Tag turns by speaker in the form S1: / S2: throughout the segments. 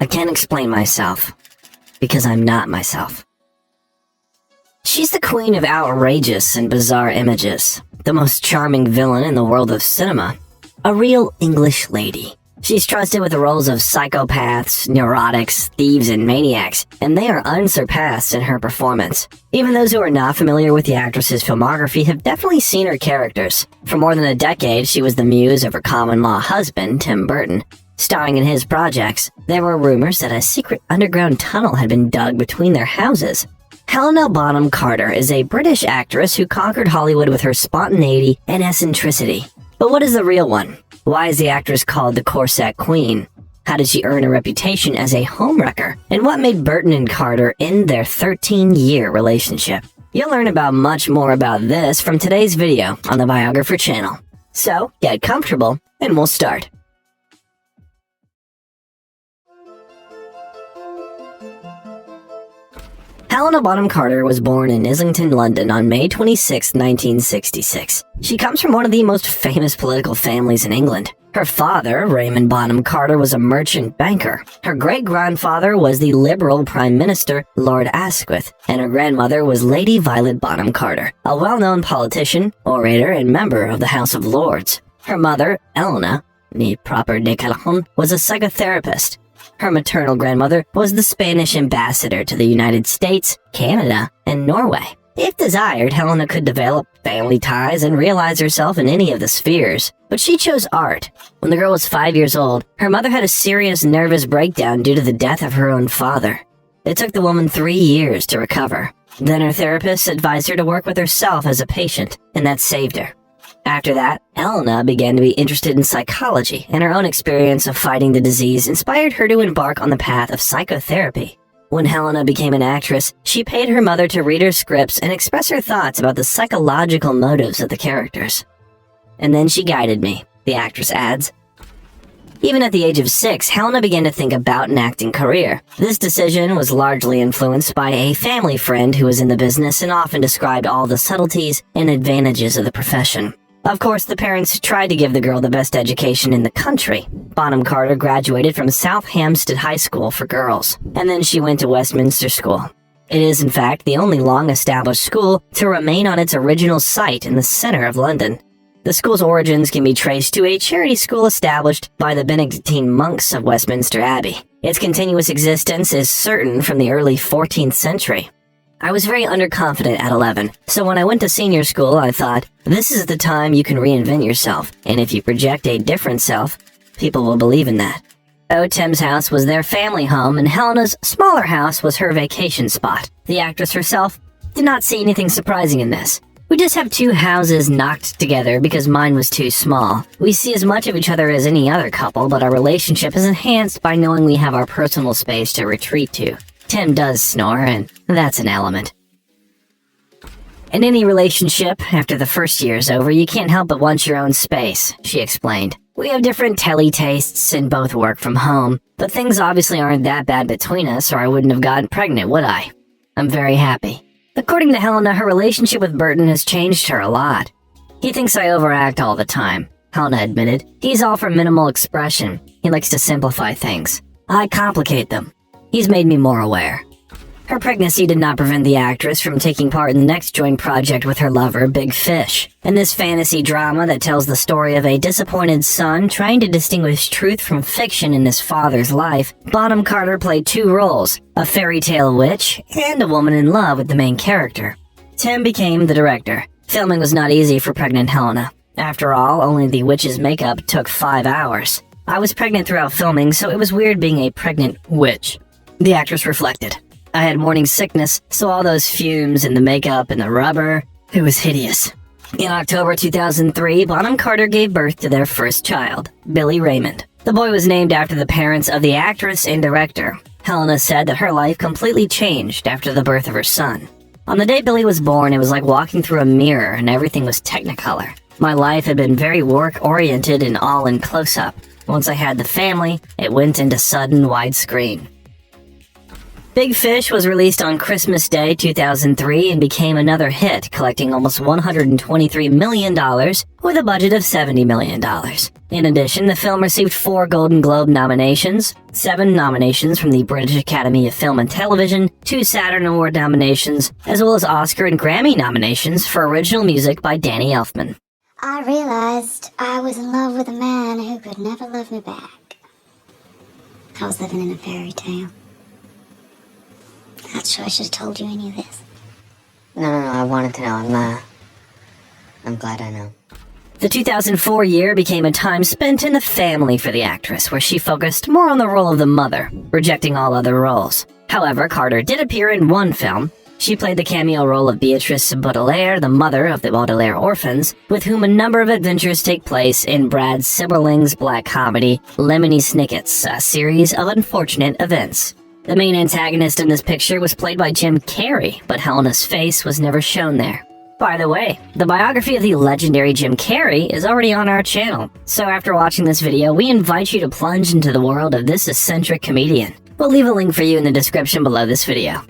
S1: I can't explain myself, because I'm not myself. She's the queen of outrageous and bizarre images, the most charming villain in the world of cinema, a real English lady. She's trusted with the roles of psychopaths, neurotics, thieves, and maniacs, and they are unsurpassed in her performance. Even those who are not familiar with the actress's filmography have definitely seen her characters. For more than a decade, she was the muse of her common-law husband, Tim Burton. Starring in his projects, there were rumors that a secret underground tunnel had been dug between their houses. Helena Bonham Carter is a British actress who conquered Hollywood with her spontaneity and eccentricity. But what is the real one? Why is the actress called the Corset Queen? How did she earn a reputation as a homewrecker? And what made Burton and Carter end their 13-year relationship? You'll learn about much more about this from today's video on the Biographer channel. So, get comfortable, and we'll start. Helena Bonham Carter was born in Islington, London on May 26, 1966. She comes from one of the most famous political families in England. Her father, Raymond Bonham Carter, was a merchant banker. Her great-grandfather was the Liberal Prime Minister, Lord Asquith, and her grandmother was Lady Violet Bonham Carter, a well-known politician, orator, and member of the House of Lords. Her mother, Helena, née proper de Calhoun, was a psychotherapist. Her maternal grandmother was the Spanish ambassador to the United States, Canada, and Norway. If desired, Helena could develop family ties and realize herself in any of the spheres, but she chose art. When the girl was 5 years old, her mother had a serious nervous breakdown due to the death of her own father. It took the woman 3 years to recover. Then her therapist advised her to work with herself as a patient, and that saved her. After that, Helena began to be interested in psychology, and her own experience of fighting the disease inspired her to embark on the path of psychotherapy. When Helena became an actress, she paid her mother to read her scripts and express her thoughts about the psychological motives of the characters. And then she guided me, the actress adds. Even at the age of 6, Helena began to think about an acting career. This decision was largely influenced by a family friend who was in the business and often described all the subtleties and advantages of the profession. Of course, the parents tried to give the girl the best education in the country. Bonham Carter graduated from South Hampstead High School for girls, and then she went to Westminster School. It is, in fact, the only long-established school to remain on its original site in the center of London. The school's origins can be traced to a charity school established by the Benedictine monks of Westminster Abbey. Its continuous existence is certain from the early 14th century. I was very underconfident at 11, so when I went to senior school, I thought, this is the time you can reinvent yourself, and if you project a different self, people will believe in that. Tim's house was their family home, and Helena's smaller house was her vacation spot. The actress herself did not see anything surprising in this. We just have two houses knocked together because mine was too small. We see as much of each other as any other couple, but our relationship is enhanced by knowing we have our personal space to retreat to. Tim does snore, and that's an element. In any relationship, after the first year's over, you can't help but want your own space, she explained. We have different telly tastes and both work from home, but things obviously aren't that bad between us or I wouldn't have gotten pregnant, would I? I'm very happy. According to Helena, her relationship with Burton has changed her a lot. He thinks I overact all the time, Helena admitted. He's all for minimal expression. He likes to simplify things. I complicate them. He's made me more aware. Her pregnancy did not prevent the actress from taking part in the next joint project with her lover, Big Fish. In this fantasy drama that tells the story of a disappointed son trying to distinguish truth from fiction in his father's life, Bonham Carter played two roles, a fairy tale witch and a woman in love with the main character. Tim became the director. Filming was not easy for pregnant Helena. After all, only the witch's makeup took 5 hours. I was pregnant throughout filming, so it was weird being a pregnant witch. The actress reflected. I had morning sickness, so all those fumes and the makeup and the rubber, it was hideous. In October 2003, Bonham Carter gave birth to their first child, Billy Raymond. The boy was named after the parents of the actress and director. Helena said that her life completely changed after the birth of her son. On the day Billy was born, it was like walking through a mirror and everything was Technicolor. My life had been very work-oriented and all in close-up. Once I had the family, it went into sudden widescreen. Big Fish was released on Christmas Day 2003 and became another hit, collecting almost $123 million with a budget of $70 million. In addition, the film received 4 Golden Globe nominations, 7 nominations from the British Academy of Film and Television, 2 Saturn Award nominations, as well as Oscar and Grammy nominations for original music by Danny Elfman.
S2: I realized I was in love with a man who could never love me back. I was living in a fairy tale. Not sure I should have told you any of this.
S3: No, I wanted to know. I'm glad I know.
S1: The 2004 year became a time spent in the family for the actress, where she focused more on the role of the mother, rejecting all other roles. However, Carter did appear in one film. She played the cameo role of Beatrice Baudelaire, the mother of the Baudelaire orphans, with whom a number of adventures take place in Brad Sibberling's black comedy, Lemony Snicket's, a series of unfortunate events. The main antagonist in this picture was played by Jim Carrey, but Helena's face was never shown there. By the way, the biography of the legendary Jim Carrey is already on our channel, so after watching this video, we invite you to plunge into the world of this eccentric comedian. We'll leave a link for you in the description below this video.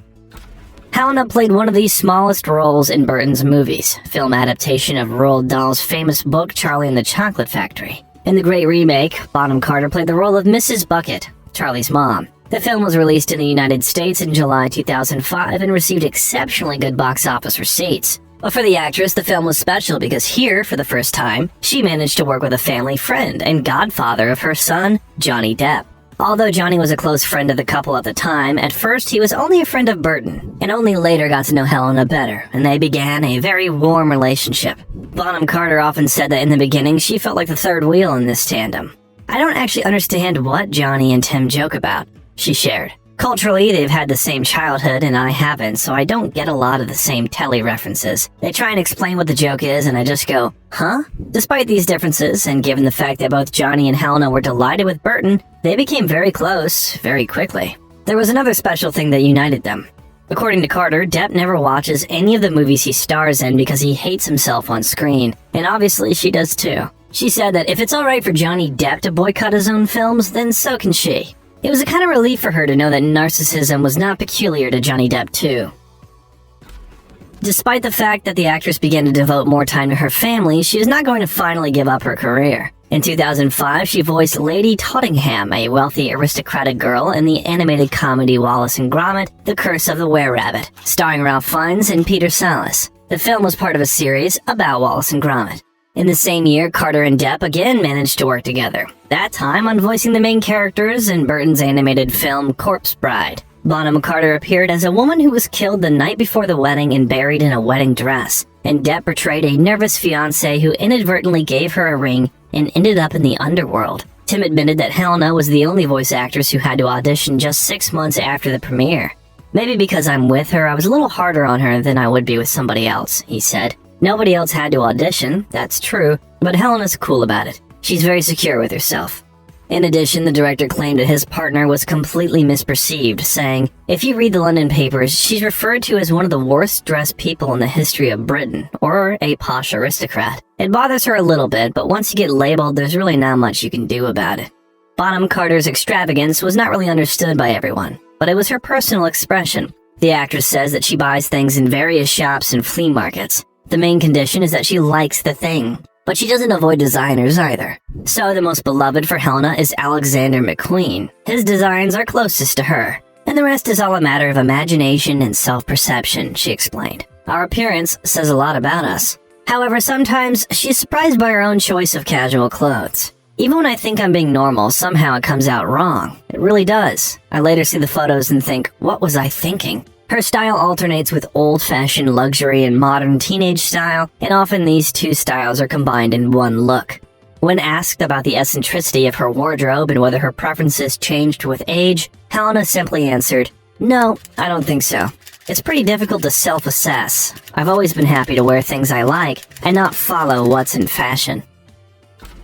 S1: Helena played one of the smallest roles in Burton's movies, film adaptation of Roald Dahl's famous book Charlie and the Chocolate Factory. In the great remake, Bonham Carter played the role of Mrs. Bucket, Charlie's mom. The film was released in the United States in July 2005 and received exceptionally good box office receipts. But for the actress, the film was special because here, for the first time, she managed to work with a family friend and godfather of her son, Johnny Depp. Although Johnny was a close friend of the couple at the time, at first he was only a friend of Burton, and only later got to know Helena better, and they began a very warm relationship. Bonham Carter often said that in the beginning she felt like the third wheel in this tandem. "I don't actually understand what Johnny and Tim joke about," she shared. "Culturally, they've had the same childhood and I haven't, so I don't get a lot of the same telly references. They try and explain what the joke is and I just go, huh?" Despite these differences, and given the fact that both Johnny and Helena were delighted with Burton, they became very close, very quickly. There was another special thing that united them. According to Carter, Depp never watches any of the movies he stars in because he hates himself on screen, and obviously she does too. She said that if it's alright for Johnny Depp to boycott his own films, then so can she. It was a kind of relief for her to know that narcissism was not peculiar to Johnny Depp too. Despite the fact that the actress began to devote more time to her family, she was not going to finally give up her career. In 2005, she voiced Lady Tottenham, a wealthy aristocratic girl, in the animated comedy Wallace and Gromit: The Curse of the Were-Rabbit, starring Ralph Fiennes and Peter Sallis. The film was part of a series about Wallace and Gromit. In the same year, Carter and Depp again managed to work together, that time on voicing the main characters in Burton's animated film Corpse Bride. Bonham Carter appeared as a woman who was killed the night before the wedding and buried in a wedding dress, and Depp portrayed a nervous fiancé who inadvertently gave her a ring and ended up in the underworld. Tim admitted that Helena was the only voice actress who had to audition just 6 months after the premiere. "Maybe because I'm with her, I was a little harder on her than I would be with somebody else," he said. "Nobody else had to audition, that's true, but Helena's cool about it. She's very secure with herself." In addition, the director claimed that his partner was completely misperceived, saying, "If you read the London papers, she's referred to as one of the worst-dressed people in the history of Britain, or a posh aristocrat. It bothers her a little bit, but once you get labeled, there's really not much you can do about it." Bonham Carter's extravagance was not really understood by everyone, but it was her personal expression. The actress says that she buys things in various shops and flea markets. The main condition is that she likes the thing, but she doesn't avoid designers either. So the most beloved for Helena is Alexander McQueen. His designs are closest to her, and the rest is all a matter of imagination and self-perception, she explained. "Our appearance says a lot about us. However, sometimes she's surprised by her own choice of casual clothes. Even when I think I'm being normal, somehow it comes out wrong. It really does. I later see the photos and think, what was I thinking?" Her style alternates with old-fashioned luxury and modern teenage style, and often these two styles are combined in one look. When asked about the eccentricity of her wardrobe and whether her preferences changed with age, Helena simply answered, "No, I don't think so. It's pretty difficult to self-assess. I've always been happy to wear things I like and not follow what's in fashion."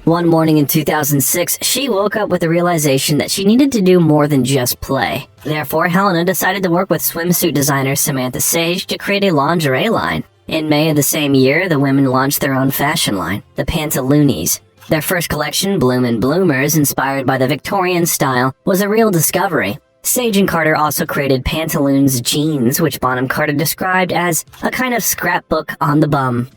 S1: One morning in 2006, she woke up with the realization that she needed to do more than just play. Therefore, Helena decided to work with swimsuit designer Samantha Sage to create a lingerie line. In May of the same year, the women launched their own fashion line, the Pantaloonies. Their first collection, Bloom and Bloomers, inspired by the Victorian style, was a real discovery. Sage and Carter also created Pantaloons jeans, which Bonham Carter described as a kind of scrapbook on the bum.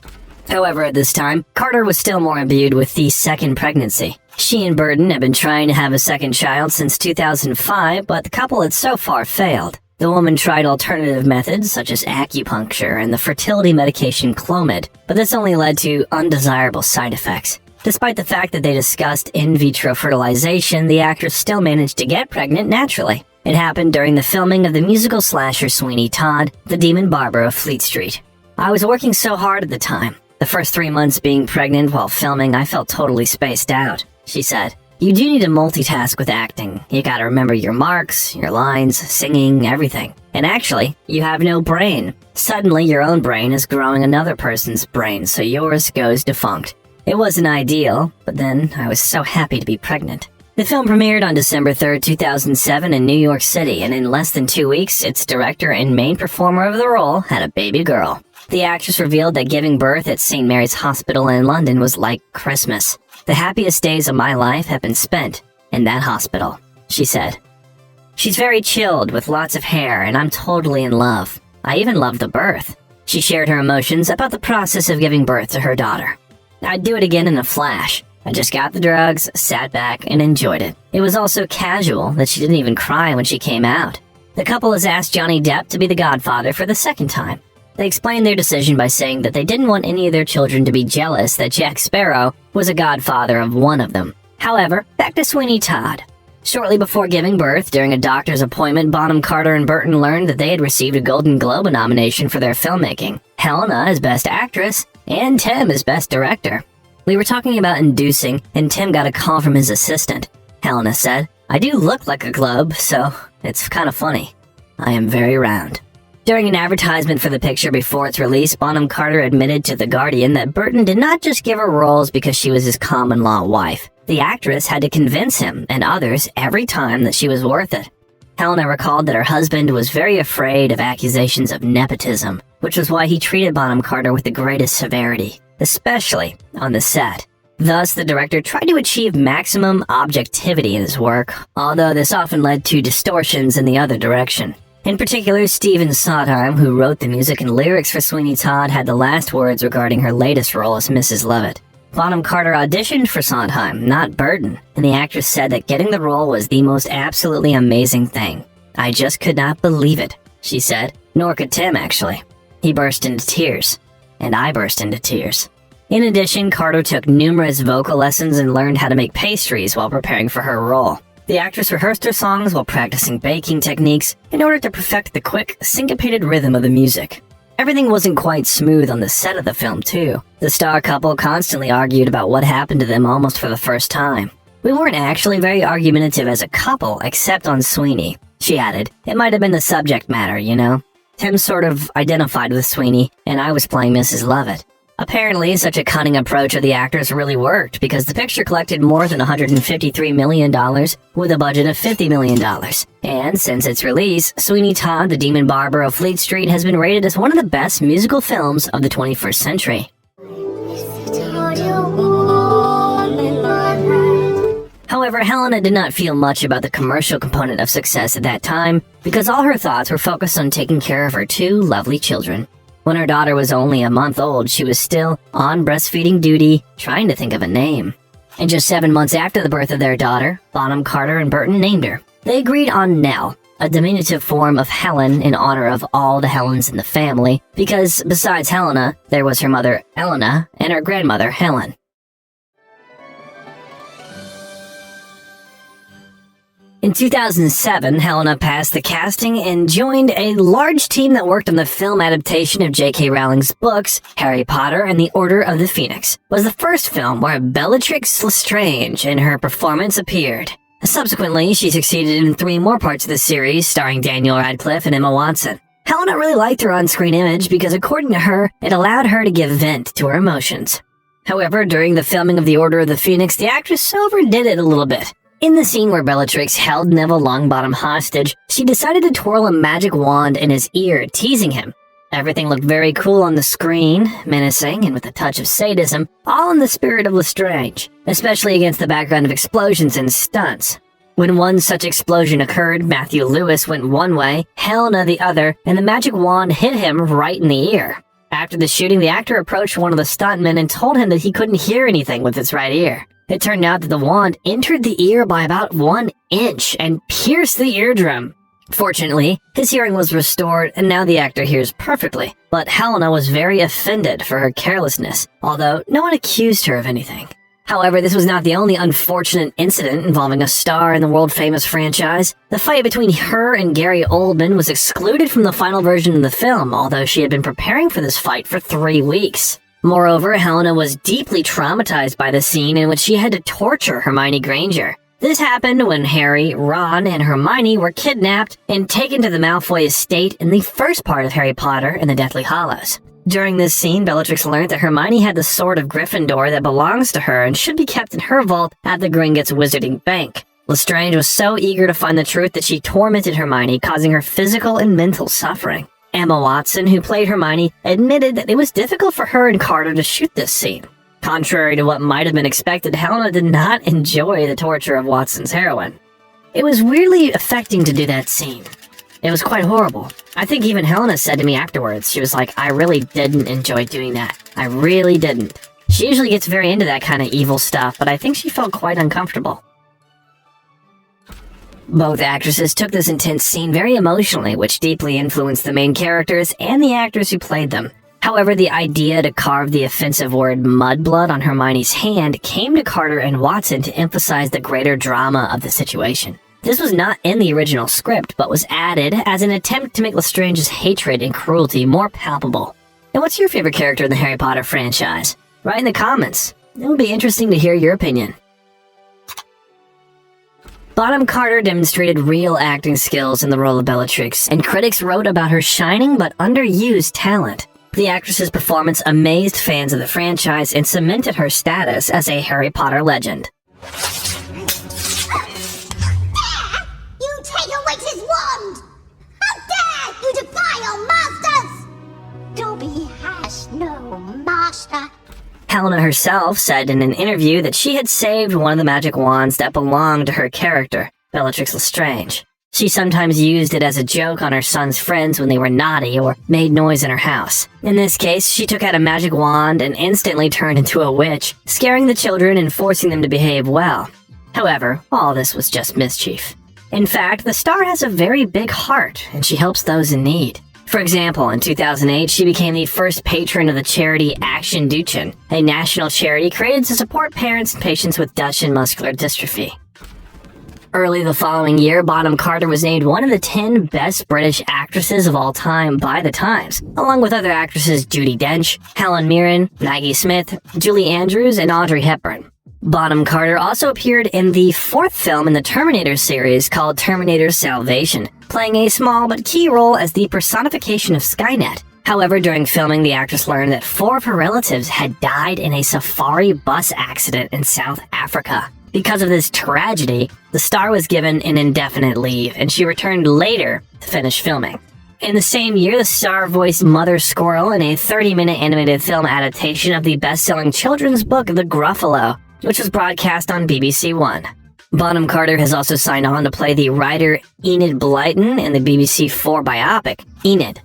S1: However, at this time, Carter was still more imbued with the second pregnancy. She and Burton had been trying to have a second child since 2005, but the couple had so far failed. The woman tried alternative methods such as acupuncture and the fertility medication Clomid, but this only led to undesirable side effects. Despite the fact that they discussed in vitro fertilization, the actress still managed to get pregnant naturally. It happened during the filming of the musical slasher Sweeney Todd, the demon barber of Fleet Street. "I was working so hard at the time. The first 3 months being pregnant while filming, I felt totally spaced out," she said. "You do need to multitask with acting. You gotta remember your marks, your lines, singing, everything. And actually, you have no brain. Suddenly, your own brain is growing another person's brain, so yours goes defunct. It wasn't ideal, but then I was so happy to be pregnant." The film premiered on December 3rd, 2007 in New York City, and in less than 2 weeks, its director and main performer of the role had a baby girl. The actress revealed that giving birth at St. Mary's Hospital in London was like Christmas. "The happiest days of my life have been spent in that hospital," she said. "She's very chilled with lots of hair, and I'm totally in love. I even love the birth." She shared her emotions about the process of giving birth to her daughter. "I'd do it again in a flash. I just got the drugs, sat back, and enjoyed it. It was all so casual that she didn't even cry when she came out." The couple has asked Johnny Depp to be the godfather for the second time. They explained their decision by saying that they didn't want any of their children to be jealous that Jack Sparrow was a godfather of one of them. However, back to Sweeney Todd. Shortly before giving birth, during a doctor's appointment, Bonham Carter and Burton learned that they had received a Golden Globe nomination for their filmmaking, Helena as Best Actress, and Tim as Best Director. "We were talking about inducing, and Tim got a call from his assistant," Helena said. "I do look like a globe, so it's kind of funny. I am very round." During an advertisement for the picture before its release, Bonham Carter admitted to The Guardian that Burton did not just give her roles because she was his common-law wife. The actress had to convince him and others every time that she was worth it. Helena recalled that her husband was very afraid of accusations of nepotism, which was why he treated Bonham Carter with the greatest severity, especially on the set. Thus, the director tried to achieve maximum objectivity in his work, although this often led to distortions in the other direction. In particular, Stephen Sondheim, who wrote the music and lyrics for Sweeney Todd, had the last words regarding her latest role as Mrs. Lovett. Bonham Carter auditioned for Sondheim, not Burton, and the actress said that getting the role was the most absolutely amazing thing. "I just could not believe it," she said. Nor could Tim, actually. He burst into tears, and I burst into tears. In addition, Carter took numerous vocal lessons and learned how to make pastries while preparing for her role. The actress rehearsed her songs while practicing baking techniques in order to perfect the quick, syncopated rhythm of the music. Everything wasn't quite smooth on the set of the film, too. The star couple constantly argued about what happened to them almost for the first time. "We weren't actually very argumentative as a couple, except on Sweeney," she added. "It might have been the subject matter, you know? Tim sort of identified with Sweeney, and I was playing Mrs. Lovett." Apparently, such a cunning approach of the actors really worked because the picture collected more than $153 million with a budget of $50 million. And since its release, Sweeney Todd, the Demon Barber of Fleet Street, has been rated as one of the best musical films of the 21st century. However, Helena did not feel much about the commercial component of success at that time because all her thoughts were focused on taking care of her two lovely children. When her daughter was only a month old, she was still on breastfeeding duty, trying to think of a name. And just 7 months after the birth of their daughter, Bonham Carter and Burton named her. They agreed on Nell, a diminutive form of Helen in honor of all the Helens in the family, because besides Helena, there was her mother Elena and her grandmother Helen. In 2007, Helena passed the casting and joined a large team that worked on the film adaptation of J.K. Rowling's books, Harry Potter and the Order of the Phoenix. It was the first film where Bellatrix Lestrange in her performance appeared. Subsequently, she succeeded in 3 more parts of the series, starring Daniel Radcliffe and Emma Watson. Helena really liked her on-screen image because, according to her, it allowed her to give vent to her emotions. However, during the filming of The Order of the Phoenix, the actress overdid it a little bit. In the scene where Bellatrix held Neville Longbottom hostage, she decided to twirl a magic wand in his ear, teasing him. Everything looked very cool on the screen, menacing and with a touch of sadism, all in the spirit of Lestrange, especially against the background of explosions and stunts. When one such explosion occurred, Matthew Lewis went one way, Helena the other, and the magic wand hit him right in the ear. After the shooting, the actor approached one of the stuntmen and told him that he couldn't hear anything with his right ear. It turned out that the wand entered the ear by about 1 inch and pierced the eardrum. Fortunately, his hearing was restored and now the actor hears perfectly, but Helena was very offended for her carelessness, although no one accused her of anything. However, this was not the only unfortunate incident involving a star in the world-famous franchise. The fight between her and Gary Oldman was excluded from the final version of the film, although she had been preparing for this fight for 3 weeks. Moreover, Helena was deeply traumatized by the scene in which she had to torture Hermione Granger. This happened when Harry, Ron, and Hermione were kidnapped and taken to the Malfoy estate in the first part of Harry Potter and the Deathly Hallows. During this scene, Bellatrix learned that Hermione had the sword of Gryffindor that belongs to her and should be kept in her vault at the Gringotts Wizarding Bank. Lestrange was so eager to find the truth that she tormented Hermione, causing her physical and mental suffering. Emma Watson, who played Hermione, admitted that it was difficult for her and Carter to shoot this scene. Contrary to what might have been expected, Helena did not enjoy the torture of Watson's heroine. It was weirdly affecting to do that scene. It was quite horrible. I think even Helena said to me afterwards, she was like, I really didn't enjoy doing that. I really didn't. She usually gets very into that kind of evil stuff, but I think she felt quite uncomfortable. Both actresses took this intense scene very emotionally, which deeply influenced the main characters and the actors who played them. However, the idea to carve the offensive word mudblood on Hermione's hand came to Carter and Watson to emphasize the greater drama of the situation. This was not in the original script, but was added as an attempt to make Lestrange's hatred and cruelty more palpable. And what's your favorite character in the Harry Potter franchise? Write in the comments. It would be interesting to hear your opinion. Bonham Carter demonstrated real acting skills in the role of Bellatrix, and critics wrote about her shining but underused talent. The actress's performance amazed fans of the franchise and cemented her status as a Harry Potter legend. Helena herself said in an interview that she had saved one of the magic wands that belonged to her character, Bellatrix Lestrange. She sometimes used it as a joke on her son's friends when they were naughty or made noise in her house. In this case, she took out a magic wand and instantly turned into a witch, scaring the children and forcing them to behave well. However, all this was just mischief. In fact, the star has a very big heart, and she helps those in need. For example, in 2008, she became the first patron of the charity Action Duchen, a national charity created to support parents and patients with Duchenne muscular dystrophy. Early the following year, Bonham Carter was named one of the 10 best British actresses of all time by The Times, along with other actresses Judi Dench, Helen Mirren, Maggie Smith, Julie Andrews, and Audrey Hepburn. Bonham Carter also appeared in the 4th film in the Terminator series called Terminator Salvation, playing a small but key role as the personification of Skynet. However, during filming, the actress learned that 4 of her relatives had died in a safari bus accident in South Africa. Because of this tragedy, the star was given an indefinite leave, and she returned later to finish filming. In the same year, the star voiced Mother Squirrel in a 30-minute animated film adaptation of the best-selling children's book The Gruffalo, which was broadcast on BBC One. Bonham Carter has also signed on to play the writer Enid Blyton in the BBC 4 biopic, Enid.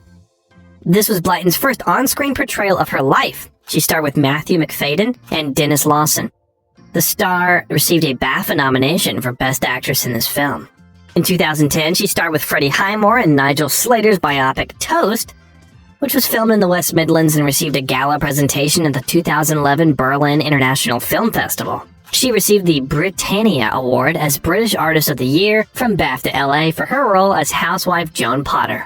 S1: This was Blyton's first on-screen portrayal of her life. She starred with Matthew McFadden and Dennis Lawson. The star received a BAFTA nomination for Best Actress in this film. In 2010, she starred with Freddie Highmore in Nigel Slater's biopic Toast, which was filmed in the West Midlands and received a gala presentation at the 2011 Berlin International Film Festival. She received the Britannia Award as British Artist of the Year from BAFTA LA for her role as housewife Joan Potter.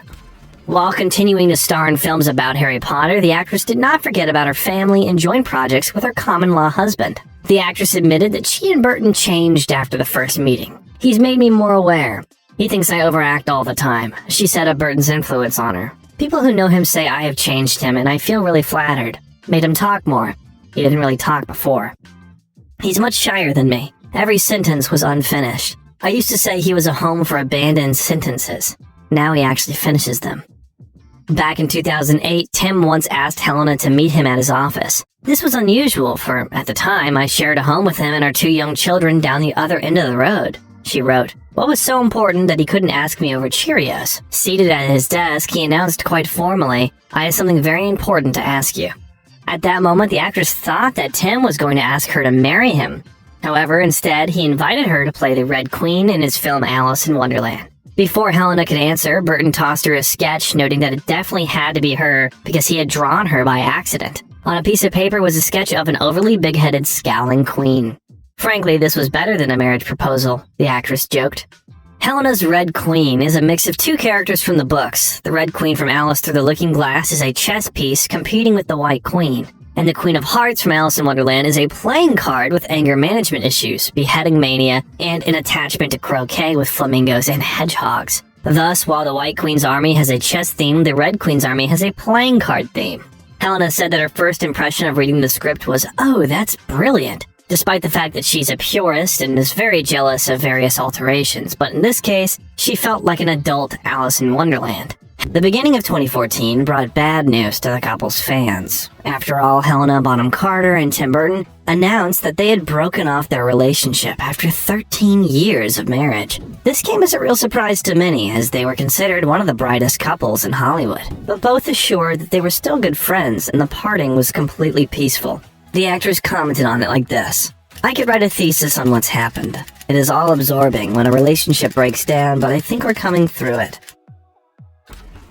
S1: While continuing to star in films about Harry Potter, the actress did not forget about her family and joined projects with her common-law husband. The actress admitted that she and Burton changed after the first meeting. "He's made me more aware. He thinks I overact all the time," she said of Burton's influence on her. "People who know him say I have changed him, and I feel really flattered. Made him talk more. He didn't really talk before. He's much shyer than me. Every sentence was unfinished. I used to say he was a home for abandoned sentences. Now he actually finishes them." Back in 2008, Tim once asked Helena to meet him at his office. This was unusual for, at the time, I shared a home with him and our 2 young children down the other end of the road. She wrote, "What was so important that he couldn't ask me over Cheerios?" Seated at his desk, he announced quite formally, "I have something very important to ask you." At that moment, the actress thought that Tim was going to ask her to marry him. However, instead, he invited her to play the Red Queen in his film Alice in Wonderland. Before Helena could answer, Burton tossed her a sketch, noting that it definitely had to be her because he had drawn her by accident. On a piece of paper was a sketch of an overly big-headed, scowling queen. Frankly, this was better than a marriage proposal, the actress joked. Helena's Red Queen is a mix of two characters from the books. The Red Queen from Alice Through the Looking Glass is a chess piece competing with the White Queen. And the Queen of Hearts from Alice in Wonderland is a playing card with anger management issues, beheading mania, and an attachment to croquet with flamingos and hedgehogs. Thus, while the White Queen's army has a chess theme, the Red Queen's army has a playing card theme. Helena said that her first impression of reading the script was, "Oh, that's brilliant," despite the fact that she's a purist and is very jealous of various alterations, but in this case, she felt like an adult Alice in Wonderland. The beginning of 2014 brought bad news to the couple's fans. After all, Helena Bonham Carter and Tim Burton announced that they had broken off their relationship after 13 years of marriage. This came as a real surprise to many, as they were considered one of the brightest couples in Hollywood. But both assured that they were still good friends and the parting was completely peaceful. The actors commented on it like this: "I could write a thesis on what's happened. It is all absorbing when a relationship breaks down, but I think we're coming through it.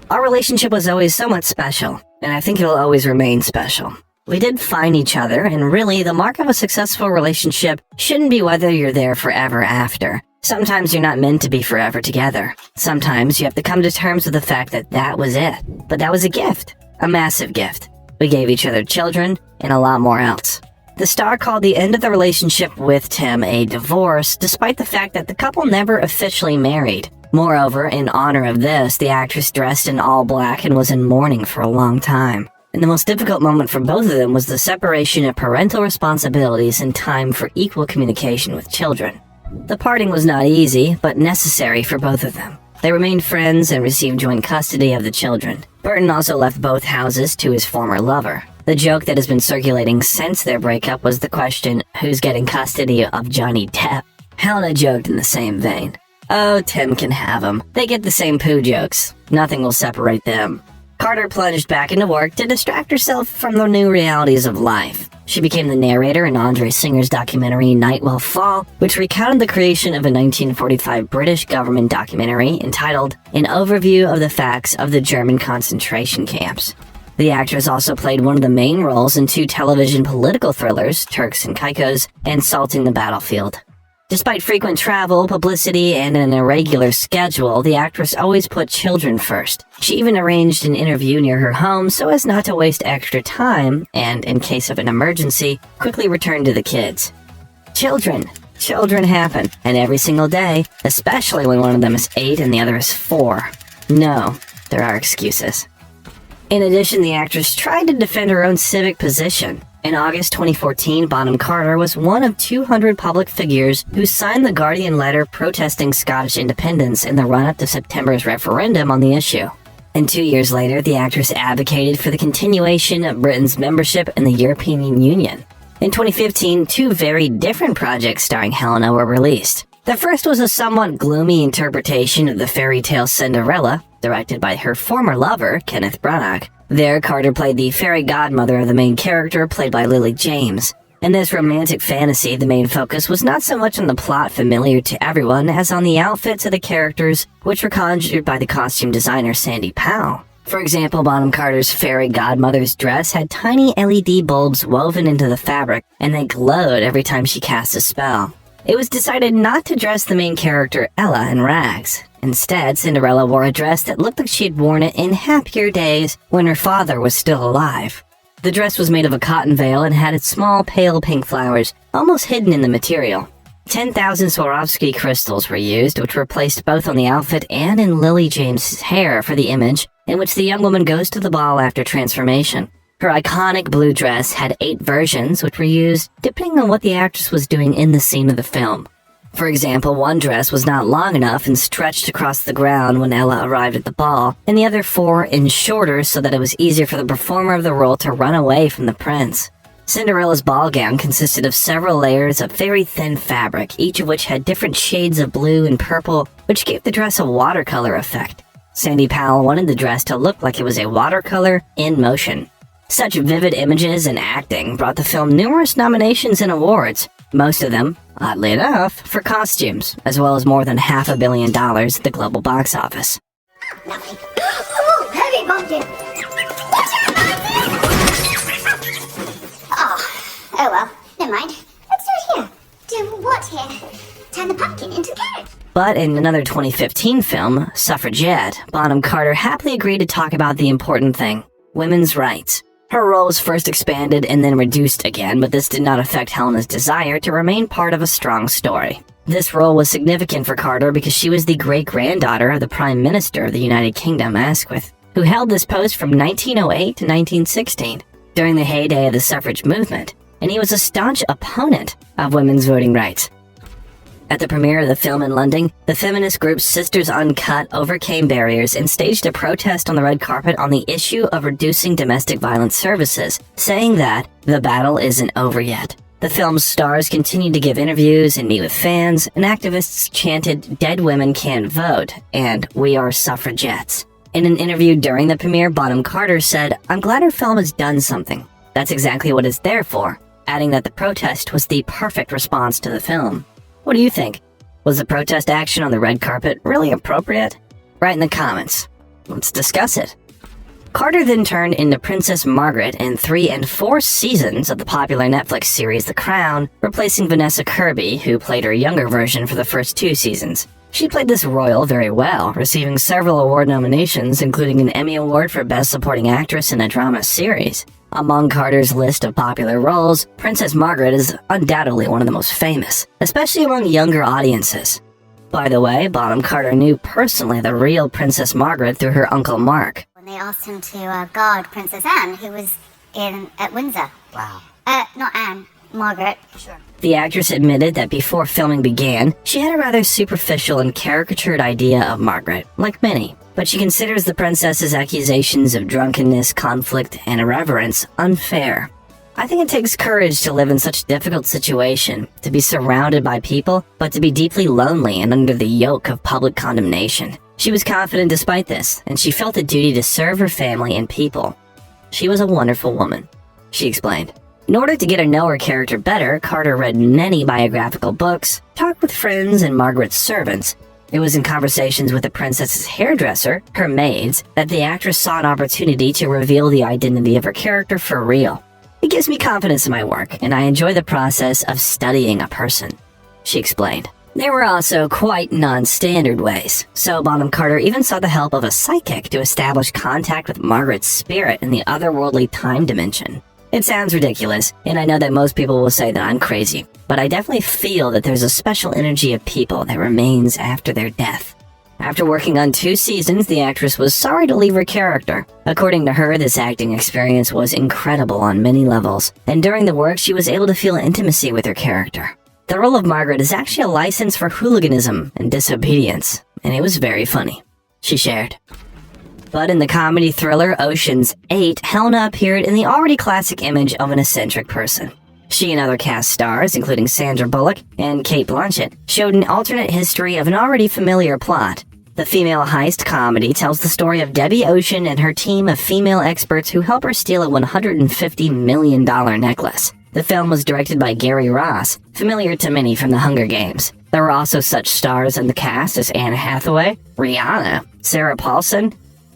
S1: Our relationship was always so much special, and I think it'll always remain special. We did find each other, and really, the mark of a successful relationship shouldn't be whether you're there forever after. Sometimes you're not meant to be forever together. Sometimes you have to come to terms with the fact that that was it. But that was a gift. A massive gift. We gave each other children, and a lot more else." The star called the end of the relationship with Tim a divorce, despite the fact that the couple never officially married. Moreover, in honor of this, the actress dressed in all black and was in mourning for a long time. And the most difficult moment for both of them was the separation of parental responsibilities and time for equal communication with children. The parting was not easy, but necessary for both of them. They remained friends and received joint custody of the children. Burton also left both houses to his former lover. The joke that has been circulating since their breakup was the question, who's getting custody of Johnny Depp? Helena joked in the same vein. "Oh, Tim can have him. They get the same poo jokes. Nothing will separate them." Carter plunged back into work to distract herself from the new realities of life. She became the narrator in Andre Singer's documentary Night Will Fall, which recounted the creation of a 1945 British government documentary entitled An Overview of the Facts of the German Concentration Camps. The actress also played one of the main roles in two television political thrillers, Turks and Caicos and Salting the Battlefield. Despite frequent travel, publicity, and an irregular schedule, the actress always put children first. She even arranged an interview near her home so as not to waste extra time and, in case of an emergency, quickly return to the kids. Children happen, and every single day, especially when one of them is 8 and the other is 4. No, there are excuses. In addition, the actress tried to defend her own civic position. In August 2014, Bonham Carter was one of 200 public figures who signed the Guardian letter protesting Scottish independence in the run-up to September's referendum on the issue. And 2 years later, the actress advocated for the continuation of Britain's membership in the European Union. In 2015, 2 very different projects starring Helena were released. The first was a somewhat gloomy interpretation of the fairy tale Cinderella, directed by her former lover, Kenneth Branagh. There, Carter played the fairy godmother of the main character, played by Lily James. In this romantic fantasy, the main focus was not so much on the plot familiar to everyone as on the outfits of the characters, which were conjured by the costume designer Sandy Powell. For example, Bonham Carter's fairy godmother's dress had tiny LED bulbs woven into the fabric, and they glowed every time she cast a spell. It was decided not to dress the main character Ella in rags. Instead, Cinderella wore a dress that looked like she had worn it in happier days when her father was still alive. The dress was made of a cotton veil and had its small pale pink flowers almost hidden in the material. 10,000 Swarovski crystals were used, which were placed both on the outfit and in Lily James's hair for the image in which the young woman goes to the ball after transformation. Her iconic blue dress had 8 versions, which were used depending on what the actress was doing in the scene of the film. For example, one dress was not long enough and stretched across the ground when Ella arrived at the ball, and the other 4 inch shorter so that it was easier for the performer of the role to run away from the prince. Cinderella's ball gown consisted of several layers of very thin fabric, each of which had different shades of blue and purple, which gave the dress a watercolor effect. Sandy Powell wanted the dress to look like it was a watercolor in motion. Such vivid images and acting brought the film numerous nominations and awards, most of them, oddly enough, for costumes, as well as more than $500 million at the global box office.
S2: Nothing. Oh, heavy pumpkin! Oh well, never mind. Let's do it here. Do what here? Turn the pumpkin into carrot.
S1: But in another 2015 film, Suffragette, Bonham Carter happily agreed to talk about the important thing: women's rights. Her role was first expanded and then reduced again, but this did not affect Helena's desire to remain part of a strong story. This role was significant for Carter because she was the great-granddaughter of the Prime Minister of the United Kingdom, Asquith, who held this post from 1908 to 1916, during the heyday of the suffrage movement, and he was a staunch opponent of women's voting rights. At the premiere of the film in London, the feminist group Sisters Uncut overcame barriers and staged a protest on the red carpet on the issue of reducing domestic violence services, saying that the battle isn't over yet. The film's stars continued to give interviews and meet with fans, and activists chanted, "Dead women can't vote," and "We are suffragettes." In an interview during the premiere, Bonham Carter said, "I'm glad our film has done something. That's exactly what it's there for," adding that the protest was the perfect response to the film. What do you think? Was the protest action on the red carpet really appropriate? Write in the comments. Let's discuss it. Carter then turned into Princess Margaret in 3 and 4 seasons of the popular Netflix series The Crown, replacing Vanessa Kirby, who played her younger version for the first 2 seasons. She played this royal very well, receiving several award nominations, including an Emmy Award for Best Supporting Actress in a Drama Series. Among Carter's list of popular roles, Princess Margaret is undoubtedly one of the most famous, especially among younger audiences. By the way, Bonham Carter knew personally the real Princess Margaret through her uncle Mark.
S2: When they asked him to guard Princess Anne, who was at Windsor.
S3: Wow.
S2: Not Anne. Margaret. Sure.
S1: The actress admitted that before filming began, she had a rather superficial and caricatured idea of Margaret, like many, but she considers the princess's accusations of drunkenness, conflict, and irreverence unfair. "I think it takes courage to live in such a difficult situation, to be surrounded by people, but to be deeply lonely and under the yoke of public condemnation. She was confident despite this, and she felt a duty to serve her family and people. She was a wonderful woman," she explained. In order to get to know her character better, Carter read many biographical books, talked with friends and Margaret's servants. It was in conversations with the princess's hairdresser, her maids, that the actress saw an opportunity to reveal the identity of her character for real. "It gives me confidence in my work, and I enjoy the process of studying a person," she explained. There were also quite non-standard ways, so Bonham Carter even sought the help of a psychic to establish contact with Margaret's spirit in the otherworldly time dimension. It sounds ridiculous, and I know that most people will say that I'm crazy, but I definitely feel that there's a special energy of people that remains after their death. After working on 2 seasons, the actress was sorry to leave her character. According to her, this acting experience was incredible on many levels, and during the work she was able to feel intimacy with her character. The role of Margaret is actually a license for hooliganism and disobedience, and it was very funny, she shared. But in the comedy thriller Ocean's 8, Helena appeared in the already classic image of an eccentric person. She and other cast stars, including Sandra Bullock and Cate Blanchett, showed an alternate history of an already familiar plot. The female heist comedy tells the story of Debbie Ocean and her team of female experts who help her steal a $150 million necklace. The film was directed by Gary Ross, familiar to many from The Hunger Games. There were also such stars in the cast as Anne Hathaway, Rihanna, Sarah Paulson,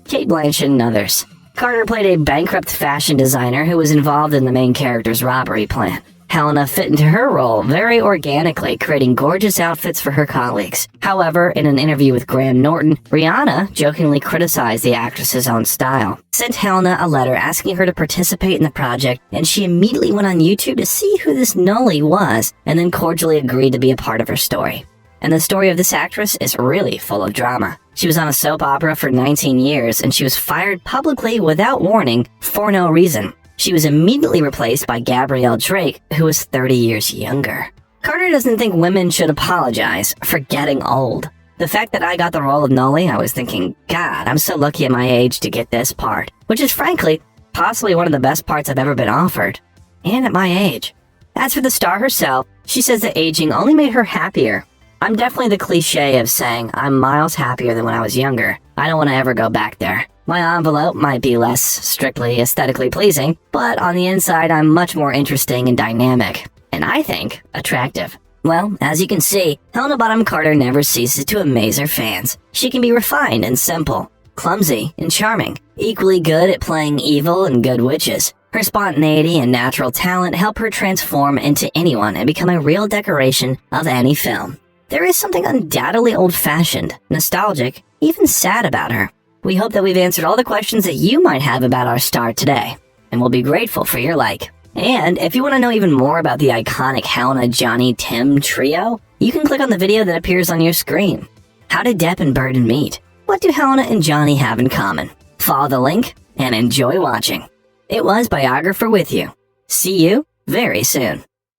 S1: Cate Blanchett, and others. Carter played a bankrupt fashion designer who was involved in the main character's robbery plan. Helena fit into her role very organically, creating gorgeous outfits for her colleagues. However, in an interview with Graham Norton, Rihanna jokingly criticized the actress's own style, sent Helena a letter asking her to participate in the project, and she immediately went on YouTube to see who this Nolly was, and then cordially agreed to be a part of her story. And the story of this actress is really full of drama. She was on a soap opera for 19 years, and she was fired publicly without warning for no reason. She was immediately replaced by Gabrielle Drake, who was 30 years younger. Carter doesn't think women should apologize for getting old. The fact that I got the role of Nolly, I was thinking, God, I'm so lucky at my age to get this part, which is frankly, possibly one of the best parts I've ever been offered. and at my age. As for the star herself, she says that aging only made her happier. I'm definitely the cliche of saying I'm miles happier than when I was younger. I don't want to ever go back there. My envelope might be less strictly aesthetically pleasing, but on the inside I'm much more interesting and dynamic, and I think attractive. Well, as you can see, Helena Bonham Carter never ceases to amaze her fans. She can be refined and simple, clumsy and charming, equally good at playing evil and good witches. Her spontaneity and natural talent help her transform into anyone and become a real decoration of any film. There is something undoubtedly old-fashioned, nostalgic, even sad about her. We hope that we've answered all the questions that you might have about our star today, and we'll be grateful for your like. And if you want to know even more about the iconic Helena, Johnny, Tim trio, you can click on the video that appears on your screen. How did Depp and Burton meet? What do Helena and Johnny have in common? Follow the link and enjoy watching. It was Biographer with you. See you very soon.